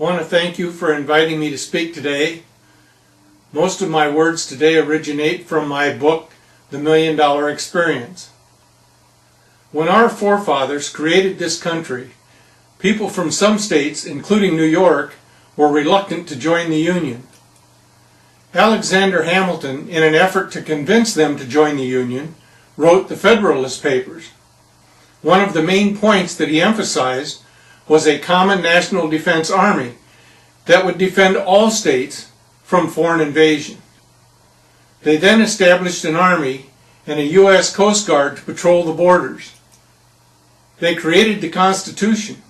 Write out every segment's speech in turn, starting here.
I want to thank you for inviting me to speak today. Most of my words today originate from my book, The $1,000,000 Experience. When our forefathers created this country, people from some states, including New York, were reluctant to join the Union. Alexander Hamilton, in an effort to convince them to join the Union, wrote the Federalist Papers. One of the main points that he emphasized was a common national defense army that would defend all states from foreign invasion. They then established an army and a U.S. Coast Guard to patrol the borders. They created the Constitution,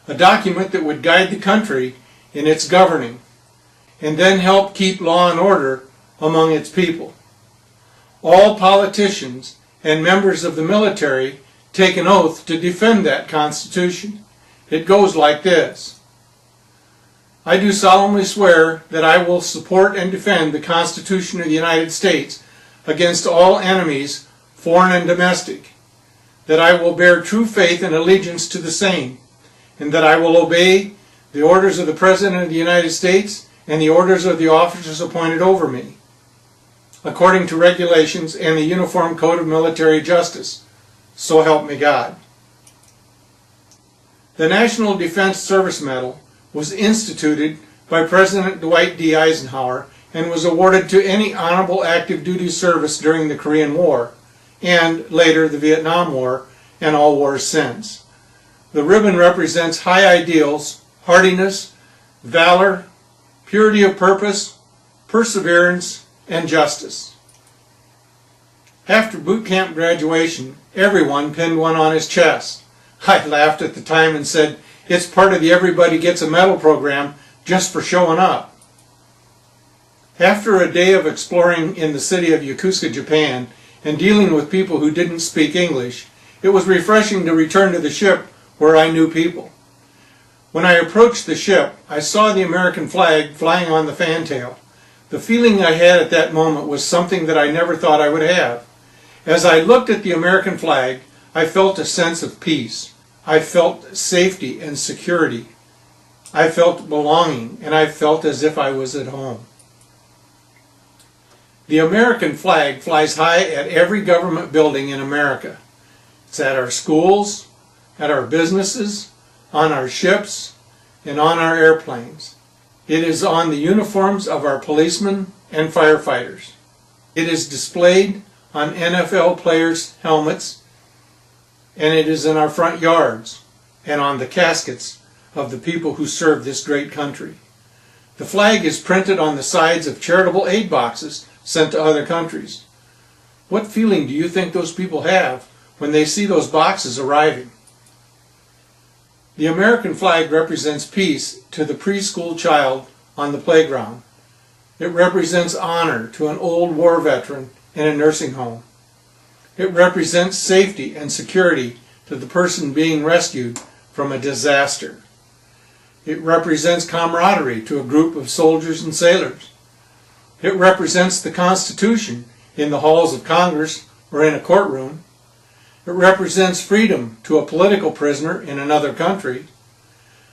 a document that would guide the country in its governing, and then help keep law and order among its people. All politicians and members of the military take an oath to defend that Constitution. It goes like this: I do solemnly swear that I will support and defend the Constitution of the United States against all enemies, foreign and domestic, that I will bear true faith and allegiance to the same, and that I will obey the orders of the President of the United States and the orders of the officers appointed over me, according to regulations and the Uniform Code of Military Justice. So help me God. The National Defense Service Medal was instituted by President Dwight D. Eisenhower and was awarded to any honorable active duty service during the Korean War and later the Vietnam War and all wars since. The ribbon represents high ideals, hardiness, valor, purity of purpose, perseverance, and justice. After boot camp graduation, everyone pinned one on his chest. I laughed at the time and said, it's part of the Everybody Gets a Medal program just for showing up. After a day of exploring in the city of Yokosuka, Japan, and dealing with people who didn't speak English, it was refreshing to return to the ship where I knew people. When I approached the ship, I saw the American flag flying on the fantail. The feeling I had at that moment was something that I never thought I would have. As I looked at the American flag, I felt a sense of peace. I felt safety and security. I felt belonging, and I felt as if I was at home. The American flag flies high at every government building in America. It's at our schools, at our businesses, on our ships, and on our airplanes. It is on the uniforms of our policemen and firefighters. It is displayed on NFL players' helmets, and it is in our front yards and on the caskets of the people who serve this great country. The flag is printed on the sides of charitable aid boxes sent to other countries. What feeling do you think those people have when they see those boxes arriving? The American flag represents peace to the preschool child on the playground. It represents honor to an old war veteran in a nursing home. It represents safety and security to the person being rescued from a disaster. It represents camaraderie to a group of soldiers and sailors. It represents the Constitution in the halls of Congress or in a courtroom. It represents freedom to a political prisoner in another country.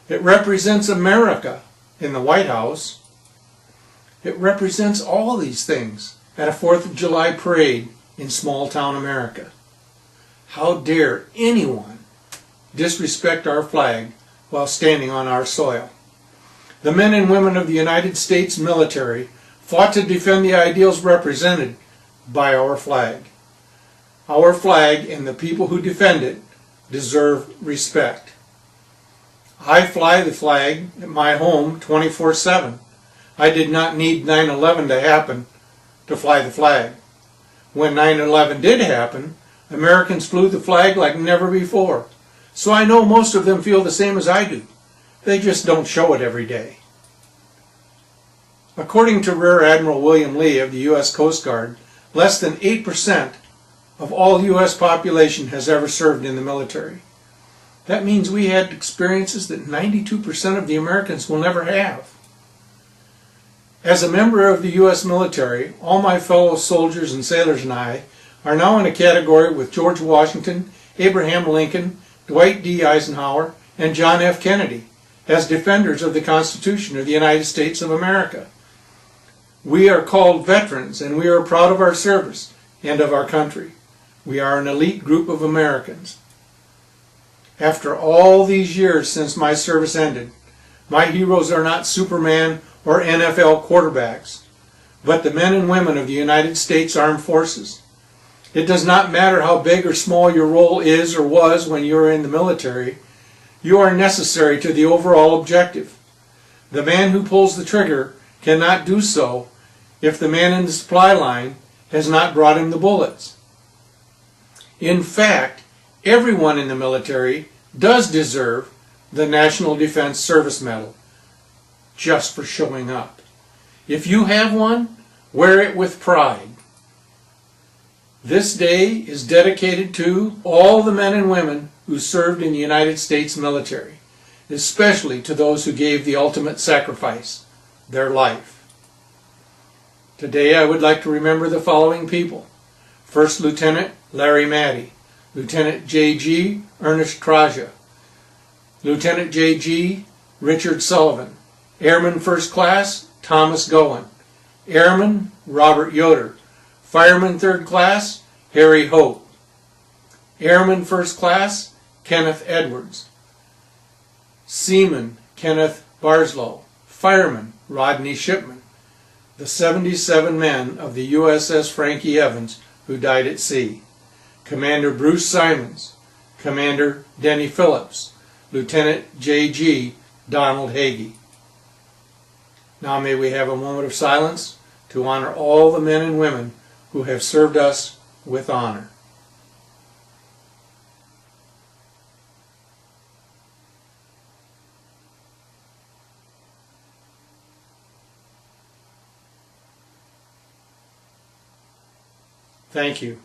It represents America in the White House. It represents all these things at a 4th of July parade in small-town America. How dare anyone disrespect our flag while standing on our soil? The men and women of the United States military fought to defend the ideals represented by our flag. Our flag and the people who defend it deserve respect. I fly the flag at my home 24/7. I did not need 9/11 to happen to fly the flag. When 9/11 did happen, Americans flew the flag like never before. So I know most of them feel the same as I do. They just don't show it every day. According to Rear Admiral William Lee of the U.S. Coast Guard, less than 8% of all U.S. population has ever served in the military. That means we had experiences that 92% of the Americans will never have. As a member of the U.S. military, all my fellow soldiers and sailors and I are now in a category with George Washington, Abraham Lincoln, Dwight D. Eisenhower, and John F. Kennedy, as defenders of the Constitution of the United States of America. We are called veterans, and we are proud of our service and of our country. We are an elite group of Americans. After all these years since my service ended, my heroes are not Superman or NFL quarterbacks, but the men and women of the United States Armed Forces. It does not matter how big or small your role is or was when you were in the military, you are necessary to the overall objective. The man who pulls the trigger cannot do so if the man in the supply line has not brought him the bullets. In fact, everyone in the military does deserve the National Defense Service Medal just for showing up. If you have one, wear it with pride. This day is dedicated to all the men and women who served in the United States military, especially to those who gave the ultimate sacrifice, their life. Today I would like to remember the following people. First Lieutenant Larry Maddy, Lieutenant J.G. Ernest Kraja, Lieutenant J.G. Richard Sullivan, Airman First Class Thomas Goen, Airman Robert Yoder, Fireman Third Class Harry Hope, Airman First Class Kenneth Edwards, Seaman Kenneth Barslow, Fireman Rodney Shipman, the 77 men of the USS Frankie Evans who died at sea, Commander Bruce Simons, Commander Denny Phillips, Lieutenant J.G. Donald Hagee. Now may we have a moment of silence to honor all the men and women who have served us with honor. Thank you.